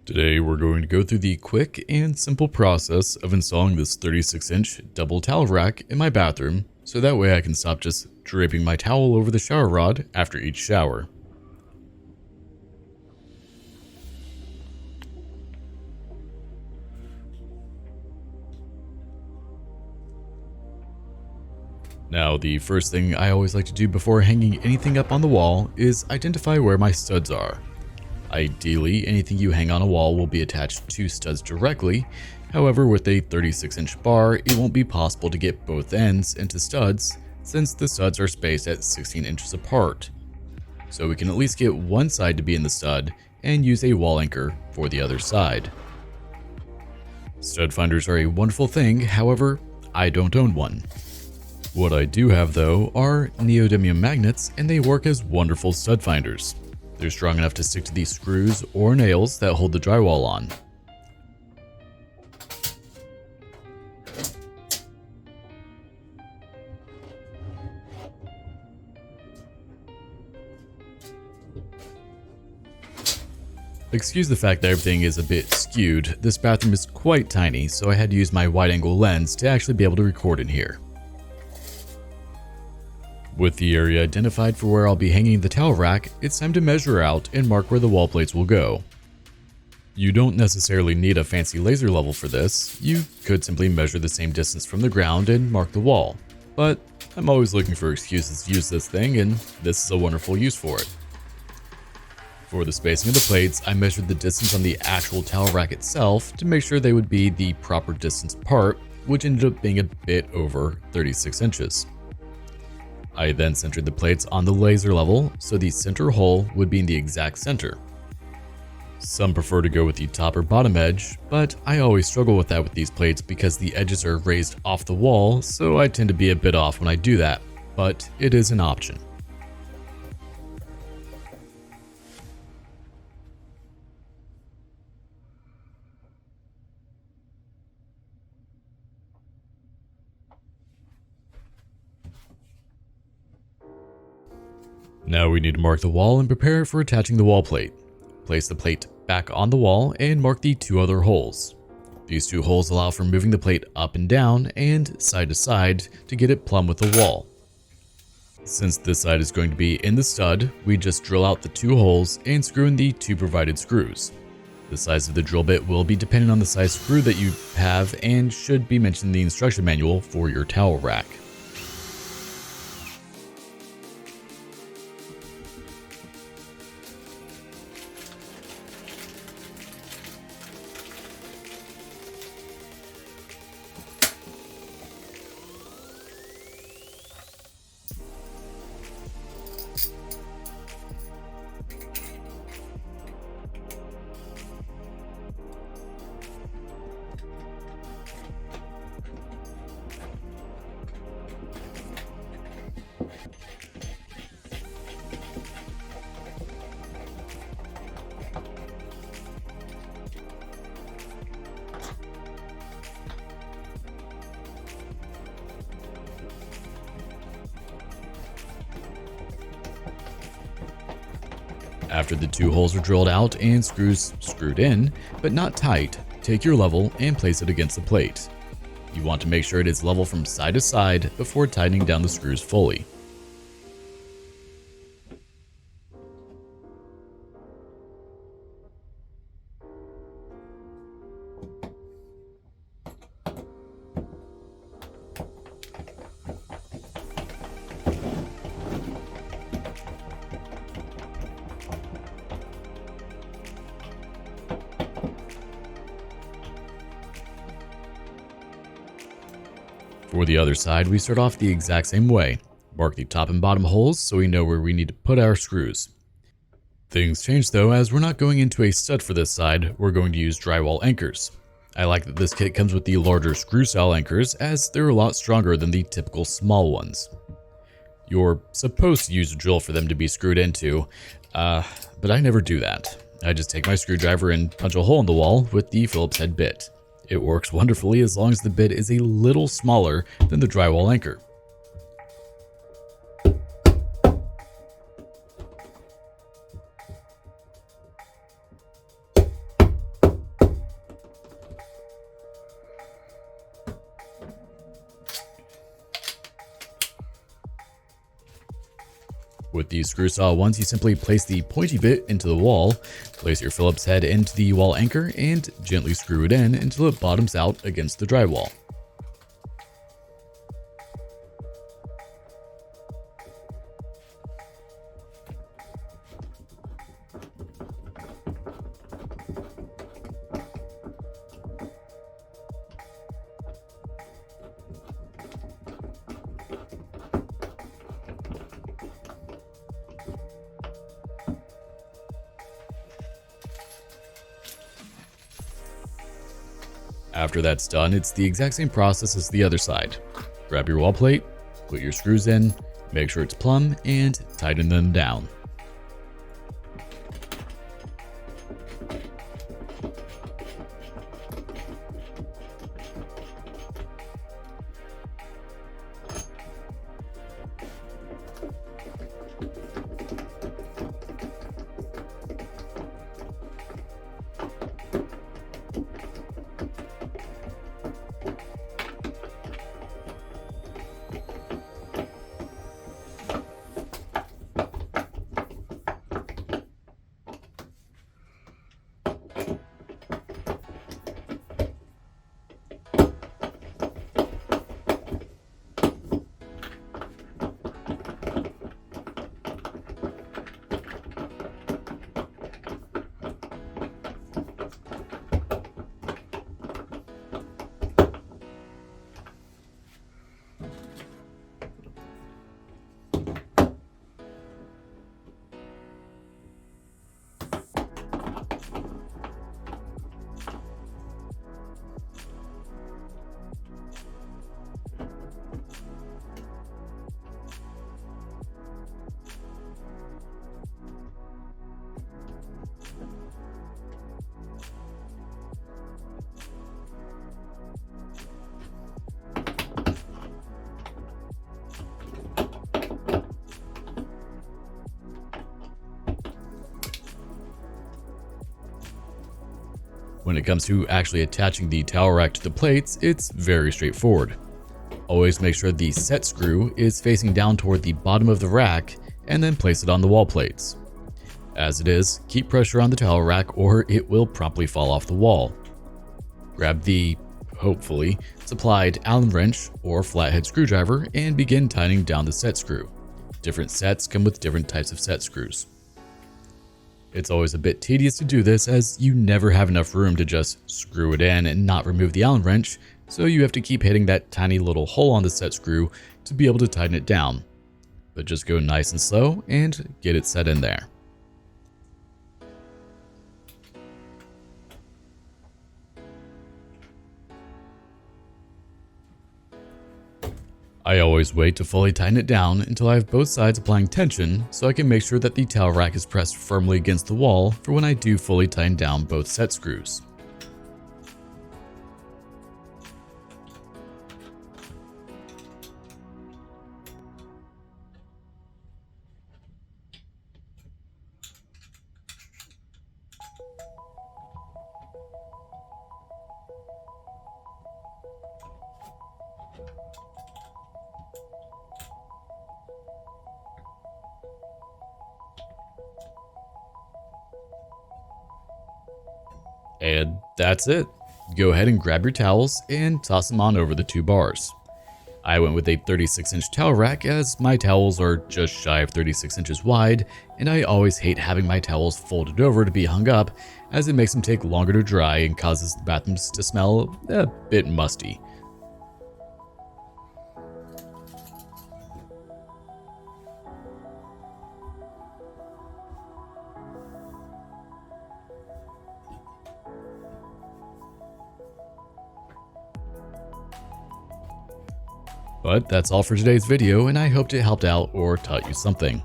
Today we're going to go through the quick and simple process of installing this 36-inch double towel rack in my bathroom, so that way I can stop just draping my towel over the shower rod after each shower. Now, the first thing I always like to do before hanging anything up on the wall is identify where my studs are. Ideally, anything you hang on a wall will be attached to studs directly. However, with a 36-inch bar, it won't be possible to get both ends into studs since the studs are spaced at 16 inches apart. So we can at least get one side to be in the stud and use a wall anchor for the other side. Stud finders are a wonderful thing, however, I don't own one. What I do have though are neodymium magnets, and they work as wonderful stud finders. They're strong enough to stick to the screws or nails that hold the drywall on. Excuse the fact that everything is a bit skewed. This bathroom is quite tiny, so I had to use my wide-angle lens to actually be able to record in here. With the area identified for where I'll be hanging the towel rack, it's time to measure out and mark where the wall plates will go. You don't necessarily need a fancy laser level for this. You could simply measure the same distance from the ground and mark the wall. But I'm always looking for excuses to use this thing, and this is a wonderful use for it. For the spacing of the plates, I measured the distance on the actual towel rack itself to make sure they would be the proper distance apart, which ended up being a bit over 36 inches. I then centered the plates on the laser level, so the center hole would be in the exact center. Some prefer to go with the top or bottom edge, but I always struggle with that with these plates because the edges are raised off the wall, so I tend to be a bit off when I do that, but it is an option. Now we need to mark the wall and prepare for attaching the wall plate. Place the plate back on the wall and mark the two other holes. These two holes allow for moving the plate up and down and side to side to get it plumb with the wall. Since this side is going to be in the stud, we just drill out the two holes and screw in the two provided screws. The size of the drill bit will be dependent on the size screw that you have and should be mentioned in the instruction manual for your towel rack. After the two holes are drilled out and screws screwed in, but not tight, take your level and place it against the plate. You want to make sure it is level from side to side before tightening down the screws fully. For the other side, we start off the exact same way. Mark the top and bottom holes so we know where we need to put our screws. Things change though, as we're not going into a stud for this side, we're going to use drywall anchors. I like that this kit comes with the larger screw style anchors, as they're a lot stronger than the typical small ones. You're supposed to use a drill for them to be screwed into, but I never do that. I just take my screwdriver and punch a hole in the wall with the Phillips head bit. It works wonderfully as long as the bit is a little smaller than the drywall anchor. With the screw saw ones, you simply place the pointy bit into the wall, place your Phillips head into the wall anchor, and gently screw it in until it bottoms out against the drywall. After that's done, it's the exact same process as the other side. Grab your wall plate, put your screws in, make sure it's plumb, and tighten them down. When it comes to actually attaching the towel rack to the plates, it's very straightforward. Always make sure the set screw is facing down toward the bottom of the rack and then place it on the wall plates. As it is, keep pressure on the towel rack or it will promptly fall off the wall. Grab the, hopefully, supplied Allen wrench or flathead screwdriver and begin tightening down the set screw. Different sets come with different types of set screws. It's always a bit tedious to do this as you never have enough room to just screw it in and not remove the Allen wrench, so you have to keep hitting that tiny little hole on the set screw to be able to tighten it down. But just go nice and slow and get it set in there. I always wait to fully tighten it down until I have both sides applying tension so I can make sure that the towel rack is pressed firmly against the wall for when I do fully tighten down both set screws. And that's it. Go ahead and grab your towels and toss them on over the two bars. I went with a 36-inch towel rack as my towels are just shy of 36 inches wide, and I always hate having my towels folded over to be hung up as it makes them take longer to dry and causes the bathrooms to smell a bit musty. But that's all for today's video, and I hoped it helped out or taught you something.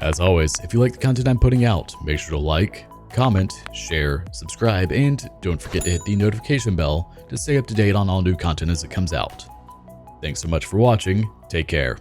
As always, if you like the content I'm putting out, make sure to like, comment, share, subscribe, and don't forget to hit the notification bell to stay up to date on all new content as it comes out. Thanks so much for watching, take care.